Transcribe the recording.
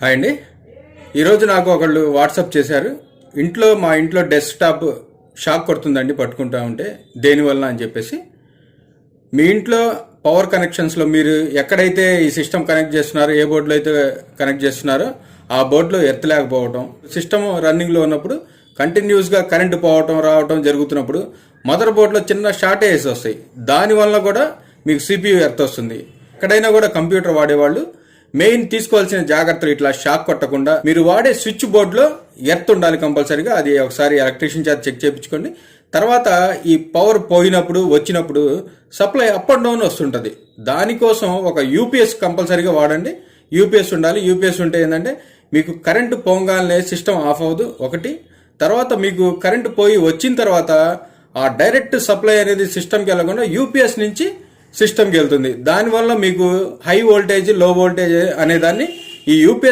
Hi అండి. ఈరోజు నాకు ఒకళ్ళు వాట్సాప్ చేశారు. మా ఇంట్లో డెస్క్టాప్ షాక్ కొడుతుందండి పట్టుకుంటా ఉంటే, దేనివల్ల అని చెప్పేసి. మీ ఇంట్లో పవర్ కనెక్షన్స్లో మీరు ఎక్కడైతే ఈ సిస్టమ్ కనెక్ట్ చేస్తున్నారో, ఏ బోర్డులో అయితే కనెక్ట్ చేస్తున్నారో ఆ బోర్డులో ఎత్తలేకపోవటం, సిస్టమ్ రన్నింగ్లో ఉన్నప్పుడు కంటిన్యూస్గా కరెంటు పోవటం రావటం జరుగుతున్నప్పుడు మదర్ బోర్డులో చిన్న షార్టేజెస్ వస్తాయి. దానివల్ల కూడా మీకు CPU ఎర్త్ వస్తుంది. ఎక్కడైనా కూడా కంప్యూటర్ వాడేవాళ్ళు మెయిన్ తీసుకోవాల్సిన జాగ్రత్తలు, ఇట్లా షాక్ కొట్టకుండా మీరు వాడే స్విచ్ బోర్డులో ఎర్త్ ఉండాలి కంపల్సరీగా. అది ఒకసారి ఎలక్ట్రీషియన్ చేత చెక్ చేయించుకోండి. తర్వాత ఈ పవర్ పోయినప్పుడు వచ్చినప్పుడు సప్లై అప్ అండ్ డౌన్ వస్తుంటుంది. దానికోసం ఒక యూపీఎస్ కంపల్సరీగా వాడండి. యూపీఎస్ ఉండాలి. యూపీఎస్ ఉంటే ఏంటంటే మీకు కరెంటు పోగానే సిస్టమ్ ఆఫ్ అవ్వదు ఒకటి. తర్వాత మీకు కరెంటు పోయి వచ్చిన తర్వాత ఆ డైరెక్ట్ సప్లై అనేది సిస్టమ్కి వెళ్ళకుండా యూపీఎస్ నుంచి సిస్టమ్కి వెళ్తుంది. దానివల్ల మీకు హై వోల్టేజ్, లో వోల్టేజ్ అనేదాన్ని ఈ యూపీఎస్